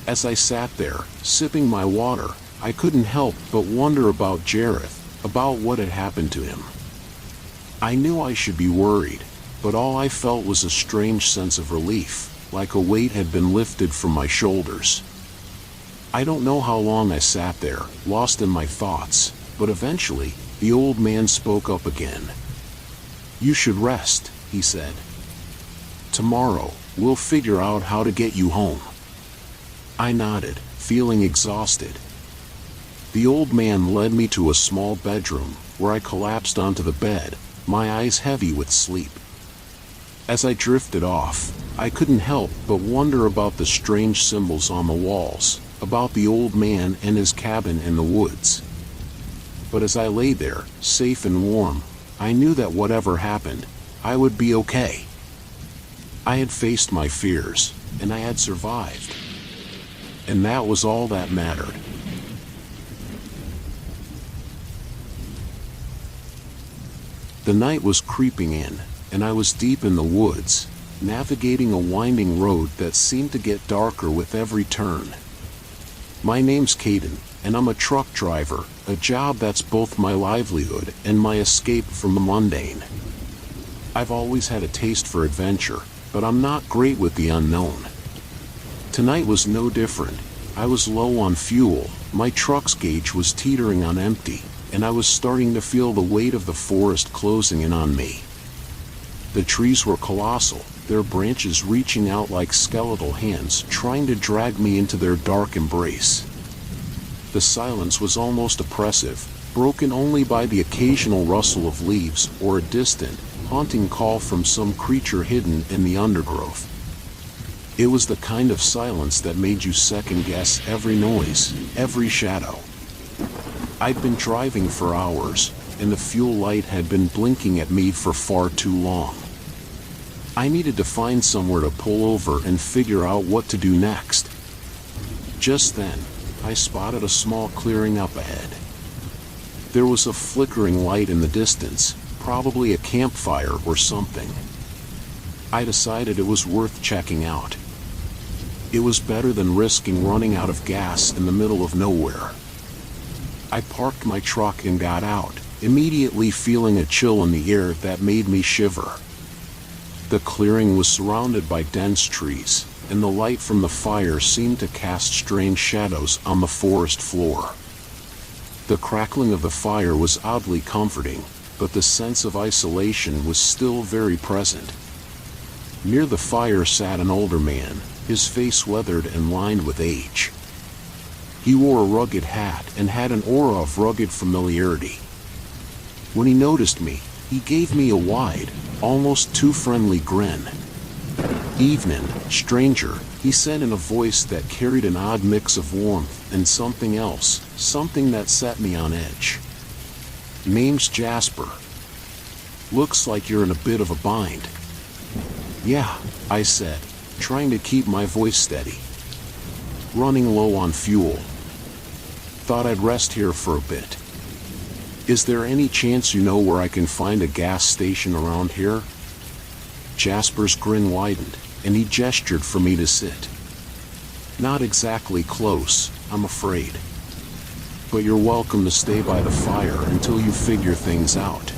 As I sat there, sipping my water, I couldn't help but wonder about Jareth, about what had happened to him. I knew I should be worried, but all I felt was a strange sense of relief, like a weight had been lifted from my shoulders. I don't know how long I sat there, lost in my thoughts, but eventually, the old man spoke up again. "You should rest," he said. "Tomorrow, we'll figure out how to get you home." I nodded, feeling exhausted. The old man led me to a small bedroom, where I collapsed onto the bed, my eyes heavy with sleep. As I drifted off, I couldn't help but wonder about the strange symbols on the walls, about the old man and his cabin in the woods. But as I lay there, safe and warm, I knew that whatever happened, I would be okay. I had faced my fears, and I had survived. And that was all that mattered. The night was creeping in, and I was deep in the woods, navigating a winding road that seemed to get darker with every turn. My name's Caden, and I'm a truck driver, a job that's both my livelihood and my escape from the mundane. I've always had a taste for adventure, but I'm not great with the unknown. Tonight was no different. I was low on fuel, my truck's gauge was teetering on empty, and I was starting to feel the weight of the forest closing in on me. The trees were colossal, their branches reaching out like skeletal hands trying to drag me into their dark embrace. The silence was almost oppressive, broken only by the occasional rustle of leaves or a distant, haunting call from some creature hidden in the undergrowth. It was the kind of silence that made you second-guess every noise, every shadow. I'd been driving for hours, and the fuel light had been blinking at me for far too long. I needed to find somewhere to pull over and figure out what to do next. Just then, I spotted a small clearing up ahead. There was a flickering light in the distance, probably a campfire or something. I decided it was worth checking out. It was better than risking running out of gas in the middle of nowhere. I parked my truck and got out, immediately feeling a chill in the air that made me shiver. The clearing was surrounded by dense trees, and the light from the fire seemed to cast strange shadows on the forest floor. The crackling of the fire was oddly comforting, but the sense of isolation was still very present. Near the fire sat an older man, his face weathered and lined with age. He wore a rugged hat and had an aura of rugged familiarity. When he noticed me, he gave me a wide, almost too friendly grin. "Evening, stranger," he said in a voice that carried an odd mix of warmth and something else, something that set me on edge. "Name's Jasper. Looks like you're in a bit of a bind." "Yeah," I said, trying to keep my voice steady. "Running low on fuel. Thought I'd rest here for a bit. Is there any chance you know where I can find a gas station around here?" Jasper's grin widened, and he gestured for me to sit. "Not exactly close, I'm afraid. But you're welcome to stay by the fire until you figure things out.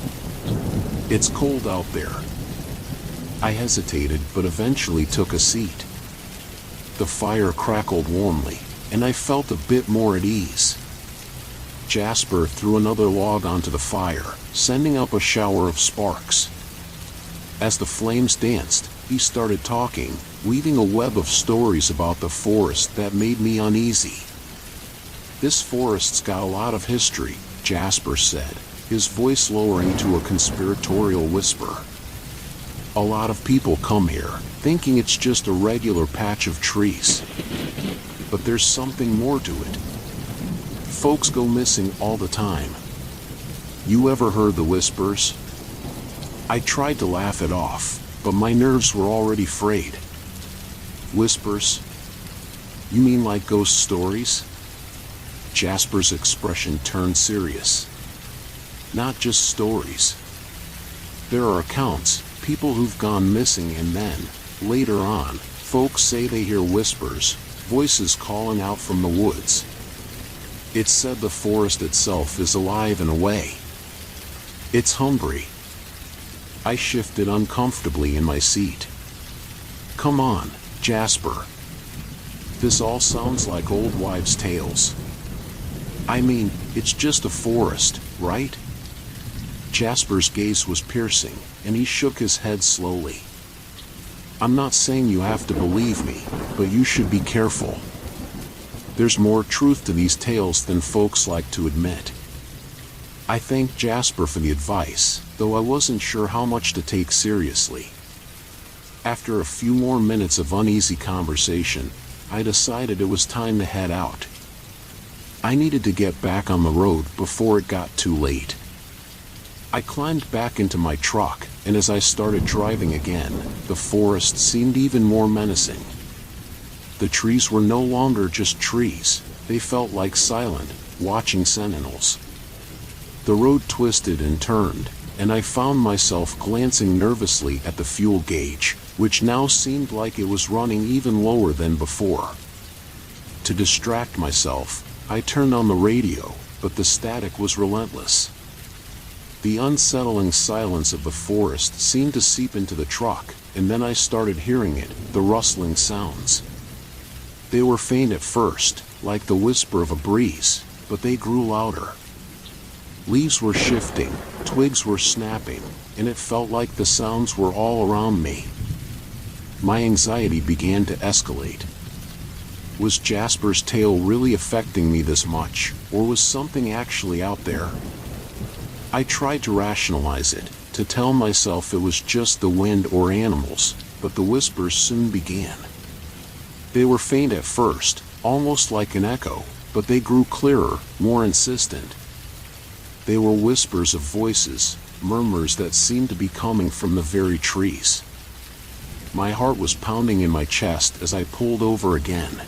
It's cold out there." I hesitated but eventually took a seat. The fire crackled warmly, and I felt a bit more at ease. Jasper threw another log onto the fire, sending up a shower of sparks. As the flames danced, he started talking, weaving a web of stories about the forest that made me uneasy. "This forest's got a lot of history," Jasper said, his voice lowering to a conspiratorial whisper. "A lot of people come here, thinking it's just a regular patch of trees. But there's something more to it. Folks go missing all the time. You ever heard the whispers?" I tried to laugh it off, but my nerves were already frayed. "Whispers? You mean like ghost stories?" Jasper's expression turned serious. "Not just stories. There are accounts, people who've gone missing, and then, later on, folks say they hear whispers, voices calling out from the woods. It's said the forest itself is alive in a way. It's hungry." I shifted uncomfortably in my seat. "Come on, Jasper. This all sounds like old wives' tales. I mean, it's just a forest, right?" Jasper's gaze was piercing, and he shook his head slowly. "I'm not saying you have to believe me, but you should be careful. There's more truth to these tales than folks like to admit." I thanked Jasper for the advice, though I wasn't sure how much to take seriously. After a few more minutes of uneasy conversation, I decided it was time to head out. I needed to get back on the road before it got too late. I climbed back into my truck, and as I started driving again, the forest seemed even more menacing. The trees were no longer just trees, they felt like silent, watching sentinels. The road twisted and turned, and I found myself glancing nervously at the fuel gauge, which now seemed like it was running even lower than before. To distract myself, I turned on the radio, but the static was relentless. The unsettling silence of the forest seemed to seep into the truck, and then I started hearing it, the rustling sounds. They were faint at first, like the whisper of a breeze, but they grew louder. Leaves were shifting, twigs were snapping, and it felt like the sounds were all around me. my anxiety began to escalate. Was Jasper's tale really affecting me this much, or was something actually out there? I tried to rationalize it, to tell myself it was just the wind or animals, but the whispers soon began. They were faint at first, almost like an echo, but they grew clearer, more insistent. They were whispers of voices, murmurs that seemed to be coming from the very trees. My heart was pounding in my chest as I pulled over again.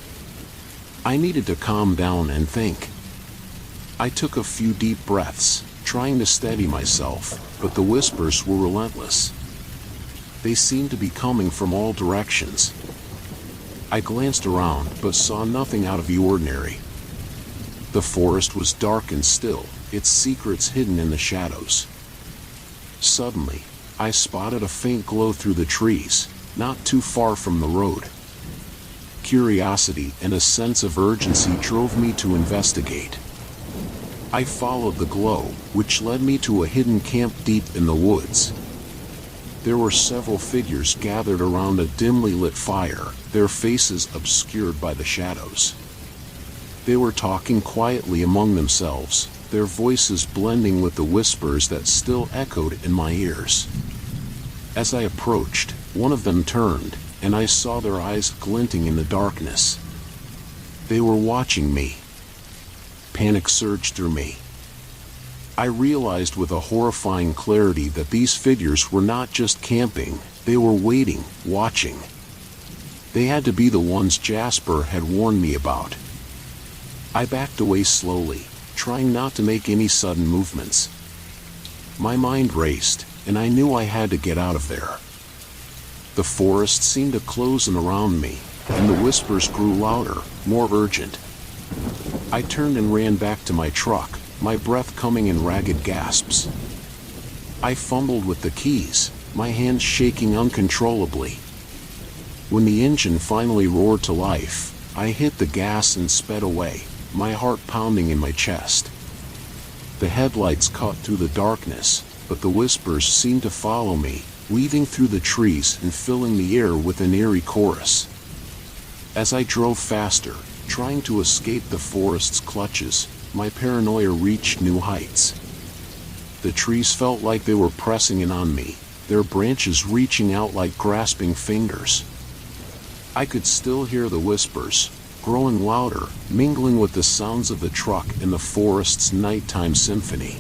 I needed to calm down and think. I took a few deep breaths, trying to steady myself, but the whispers were relentless. They seemed to be coming from all directions. I glanced around, but saw nothing out of the ordinary. The forest was dark and still, its secrets hidden in the shadows. Suddenly, I spotted a faint glow through the trees, not too far from the road. Curiosity and a sense of urgency drove me to investigate. I followed the glow, which led me to a hidden camp deep in the woods. There were several figures gathered around a dimly lit fire, their faces obscured by the shadows. They were talking quietly among themselves, their voices blending with the whispers that still echoed in my ears. As I approached, one of them turned, and I saw their eyes glinting in the darkness. They were watching me. Panic surged through me. I realized with a horrifying clarity that these figures were not just camping, they were waiting, watching. They had to be the ones Jasper had warned me about. I backed away slowly, trying not to make any sudden movements. My mind raced, and I knew I had to get out of there. The forest seemed to close in around me, and the whispers grew louder, more urgent. I turned and ran back to my truck, my breath coming in ragged gasps. I fumbled with the keys, my hands shaking uncontrollably. When the engine finally roared to life, I hit the gas and sped away, my heart pounding in my chest. The headlights cut through the darkness, but the whispers seemed to follow me, weaving through the trees and filling the air with an eerie chorus. As I drove faster, trying to escape the forest's clutches, my paranoia reached new heights. The trees felt like they were pressing in on me, their branches reaching out like grasping fingers. I could still hear the whispers, growing louder, mingling with the sounds of the truck and the forest's nighttime symphony.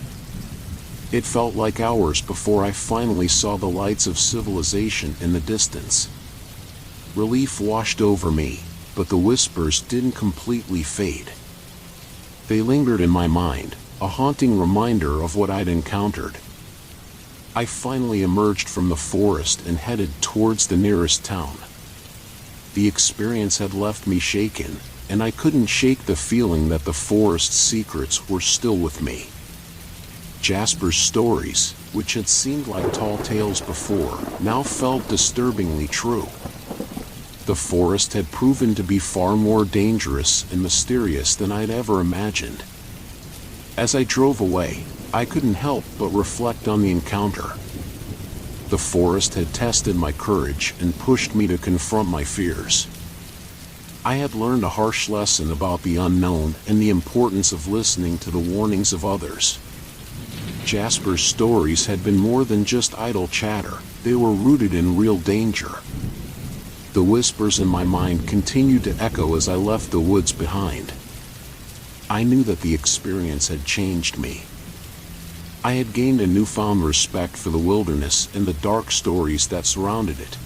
It felt like hours before I finally saw the lights of civilization in the distance. Relief washed over me, but the whispers didn't completely fade. They lingered in my mind, a haunting reminder of what I'd encountered. I finally emerged from the forest and headed towards the nearest town. The experience had left me shaken, and I couldn't shake the feeling that the forest's secrets were still with me. Jasper's stories, which had seemed like tall tales before, now felt disturbingly true. The forest had proven to be far more dangerous and mysterious than I'd ever imagined. As I drove away, I couldn't help but reflect on the encounter. The forest had tested my courage and pushed me to confront my fears. I had learned a harsh lesson about the unknown and the importance of listening to the warnings of others. Jasper's stories had been more than just idle chatter, they were rooted in real danger. The whispers in my mind continued to echo as I left the woods behind. I knew that the experience had changed me. I had gained a newfound respect for the wilderness and the dark stories that surrounded it.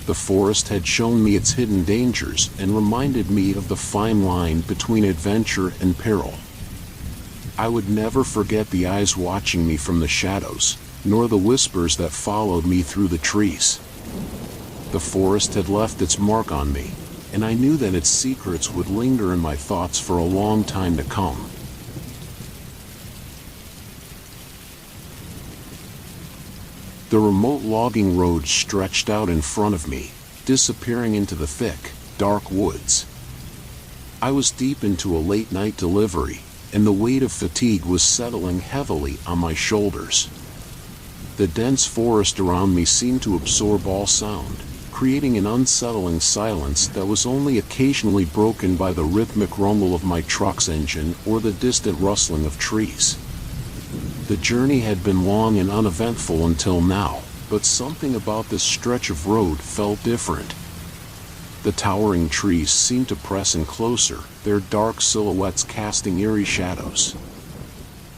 The forest had shown me its hidden dangers and reminded me of the fine line between adventure and peril. I would never forget the eyes watching me from the shadows, nor the whispers that followed me through the trees. The forest had left its mark on me, and I knew that its secrets would linger in my thoughts for a long time to come. The remote logging road stretched out in front of me, disappearing into the thick, dark woods. I was deep into a late-night delivery, and the weight of fatigue was settling heavily on my shoulders. The dense forest around me seemed to absorb all sound, creating an unsettling silence that was only occasionally broken by the rhythmic rumble of my truck's engine or the distant rustling of trees. The journey had been long and uneventful until now, but something about this stretch of road felt different. The towering trees seemed to press in closer, their dark silhouettes casting eerie shadows.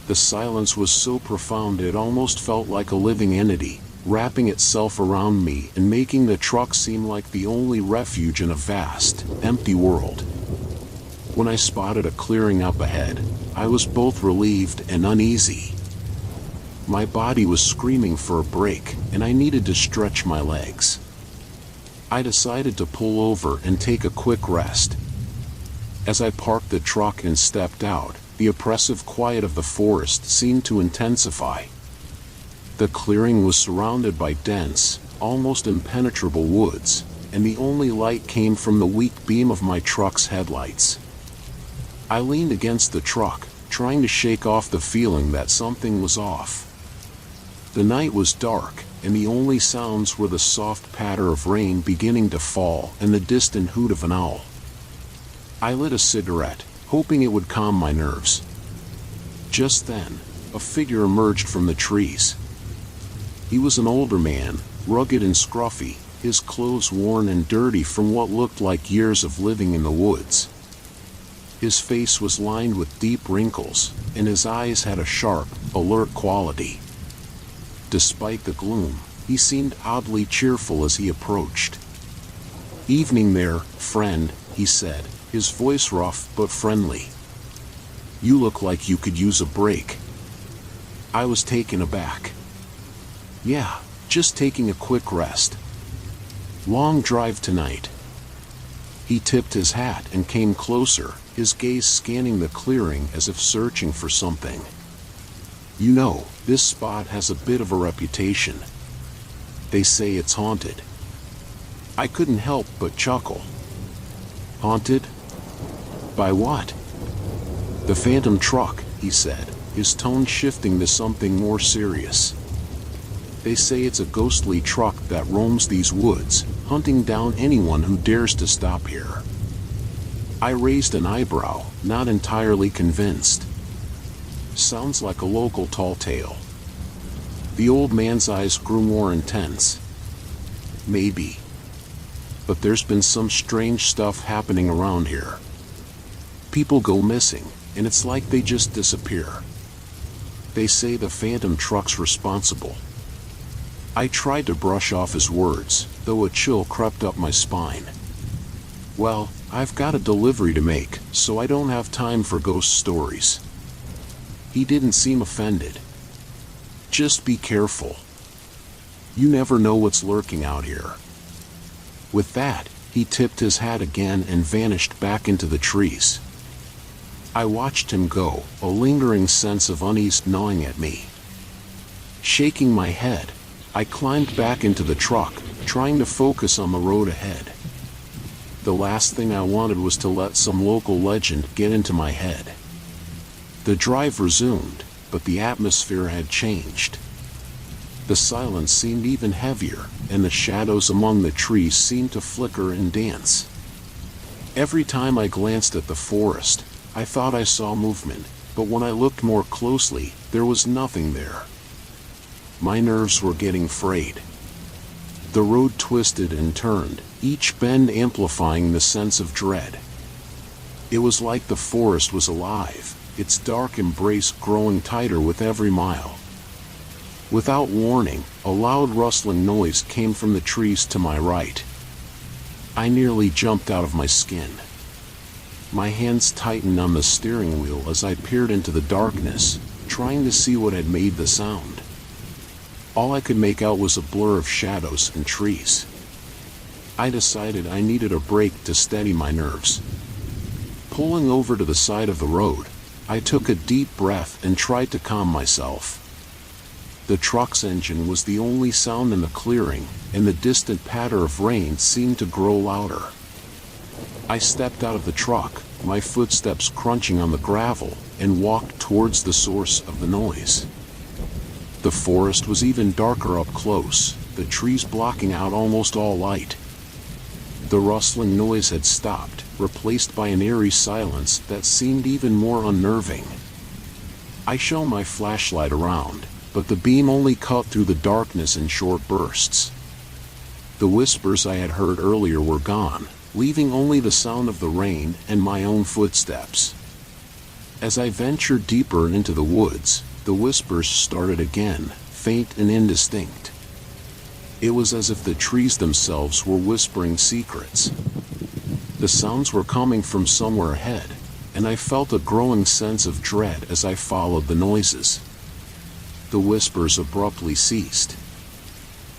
The silence was so profound it almost felt like a living entity, wrapping itself around me and making the truck seem like the only refuge in a vast, empty world. When I spotted a clearing up ahead, I was both relieved and uneasy. My body was screaming for a break, and I needed to stretch my legs. I decided to pull over and take a quick rest. As I parked the truck and stepped out, the oppressive quiet of the forest seemed to intensify. The clearing was surrounded by dense, almost impenetrable woods, and the only light came from the weak beam of my truck's headlights. I leaned against the truck, trying to shake off the feeling that something was off. The night was dark, and the only sounds were the soft patter of rain beginning to fall and the distant hoot of an owl. I lit a cigarette, hoping it would calm my nerves. Just then, a figure emerged from the trees. He was an older man, rugged and scruffy, his clothes worn and dirty from what looked like years of living in the woods. His face was lined with deep wrinkles, and his eyes had a sharp, alert quality. Despite the gloom, he seemed oddly cheerful as he approached. "Evening there, friend," he said, his voice rough but friendly. "You look like you could use a break." I was taken aback. "Yeah, just taking a quick rest. Long drive tonight." He tipped his hat and came closer, his gaze scanning the clearing as if searching for something. "You know, this spot has a bit of a reputation. They say it's haunted." I couldn't help but chuckle. "Haunted? By what?" "The phantom truck," he said, his tone shifting to something more serious. "They say it's a ghostly truck that roams these woods, hunting down anyone who dares to stop here." I raised an eyebrow, not entirely convinced. "Sounds like a local tall tale." The old man's eyes grew more intense. "Maybe. But there's been some strange stuff happening around here. People go missing, and it's like they just disappear. They say the phantom truck's responsible." I tried to brush off his words, though a chill crept up my spine. "Well, I've got a delivery to make, so I don't have time for ghost stories." He didn't seem offended. "Just be careful. You never know what's lurking out here." With that, he tipped his hat again and vanished back into the trees. I watched him go, a lingering sense of unease gnawing at me. Shaking my head, I climbed back into the truck, trying to focus on the road ahead. The last thing I wanted was to let some local legend get into my head. The drive resumed, but the atmosphere had changed. The silence seemed even heavier, and the shadows among the trees seemed to flicker and dance. Every time I glanced at the forest, I thought I saw movement, but when I looked more closely, there was nothing there. My nerves were getting frayed. The road twisted and turned, each bend amplifying the sense of dread. It was like the forest was alive, its dark embrace growing tighter with every mile. Without warning, a loud rustling noise came from the trees to my right. I nearly jumped out of my skin. My hands tightened on the steering wheel as I peered into the darkness, trying to see what had made the sound. All I could make out was a blur of shadows and trees. I decided I needed a break to steady my nerves. Pulling over to the side of the road, I took a deep breath and tried to calm myself. The truck's engine was the only sound in the clearing, and the distant patter of rain seemed to grow louder. I stepped out of the truck, my footsteps crunching on the gravel, and walked towards the source of the noise. The forest was even darker up close, the trees blocking out almost all light. The rustling noise had stopped, replaced by an eerie silence that seemed even more unnerving. I shone my flashlight around, but the beam only cut through the darkness in short bursts. The whispers I had heard earlier were gone, leaving only the sound of the rain and my own footsteps. As I ventured deeper into the woods, the whispers started again, faint and indistinct. It was as if the trees themselves were whispering secrets. The sounds were coming from somewhere ahead, and I felt a growing sense of dread as I followed the noises. The whispers abruptly ceased.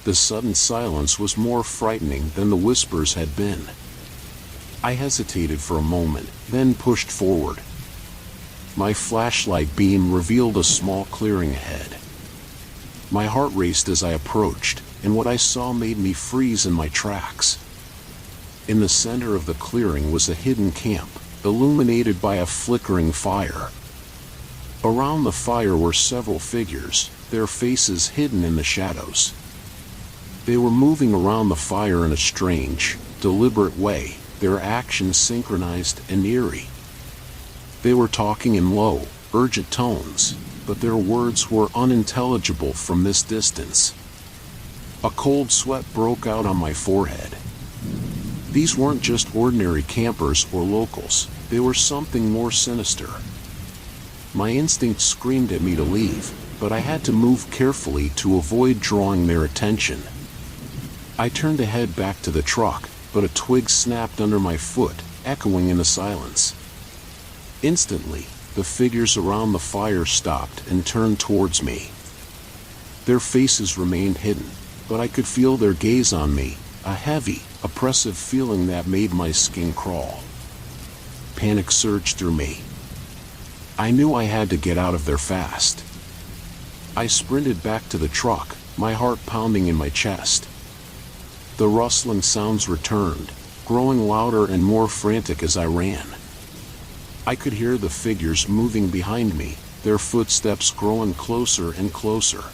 The sudden silence was more frightening than the whispers had been. I hesitated for a moment, then pushed forward. My flashlight beam revealed a small clearing ahead. My heart raced as I approached, and what I saw made me freeze in my tracks. In the center of the clearing was a hidden camp, illuminated by a flickering fire. Around the fire were several figures, their faces hidden in the shadows. They were moving around the fire in a strange, deliberate way, their actions synchronized and eerie. They were talking in low, urgent tones, but their words were unintelligible from this distance. A cold sweat broke out on my forehead. These weren't just ordinary campers or locals, they were something more sinister. My instinct screamed at me to leave, but I had to move carefully to avoid drawing their attention. I turned to head back to the truck, but a twig snapped under my foot, echoing in the silence. Instantly, the figures around the fire stopped and turned towards me. Their faces remained hidden, but I could feel their gaze on me, a heavy, oppressive feeling that made my skin crawl. Panic surged through me. I knew I had to get out of there fast. I sprinted back to the truck, my heart pounding in my chest. The rustling sounds returned, growing louder and more frantic as I ran. I could hear the figures moving behind me, their footsteps growing closer and closer.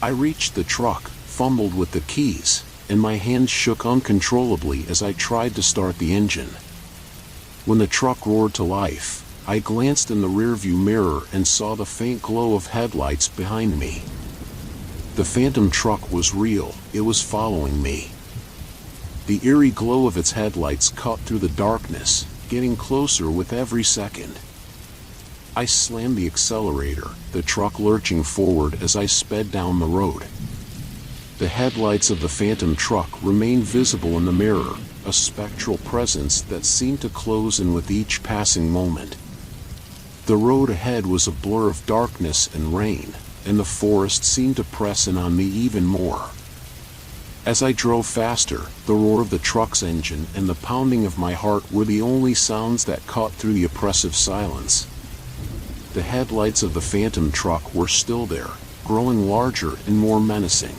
I reached the truck, fumbled with the keys, and my hands shook uncontrollably as I tried to start the engine. When the truck roared to life, I glanced in the rearview mirror and saw the faint glow of headlights behind me. The phantom truck was real, it was following me. The eerie glow of its headlights cut through the darkness, getting closer with every second. I slammed the accelerator, the truck lurching forward as I sped down the road. The headlights of the phantom truck remained visible in the mirror, a spectral presence that seemed to close in with each passing moment. The road ahead was a blur of darkness and rain, and the forest seemed to press in on me even more. As I drove faster, the roar of the truck's engine and the pounding of my heart were the only sounds that cut through the oppressive silence. The headlights of the phantom truck were still there, growing larger and more menacing.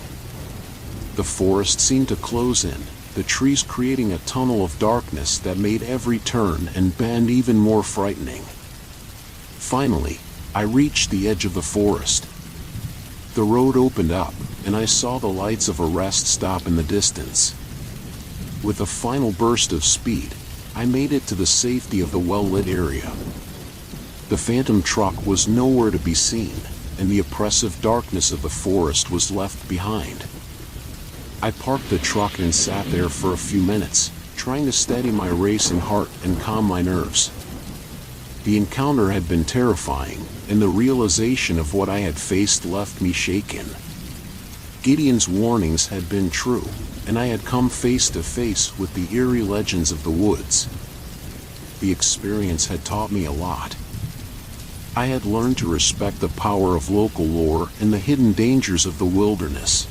The forest seemed to close in, the trees creating a tunnel of darkness that made every turn and bend even more frightening. Finally, I reached the edge of the forest. The road opened up, and I saw the lights of a rest stop in the distance. With a final burst of speed, I made it to the safety of the well-lit area. The phantom truck was nowhere to be seen, and the oppressive darkness of the forest was left behind. I parked the truck and sat there for a few minutes, trying to steady my racing heart and calm my nerves. The encounter had been terrifying, and the realization of what I had faced left me shaken. Gideon's warnings had been true, and I had come face to face with the eerie legends of the woods. The experience had taught me a lot. I had learned to respect the power of local lore and the hidden dangers of the wilderness.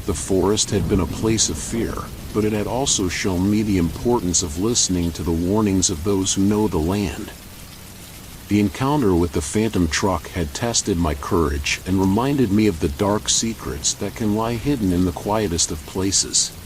The forest had been a place of fear, but it had also shown me the importance of listening to the warnings of those who know the land. The encounter with the phantom truck had tested my courage and reminded me of the dark secrets that can lie hidden in the quietest of places.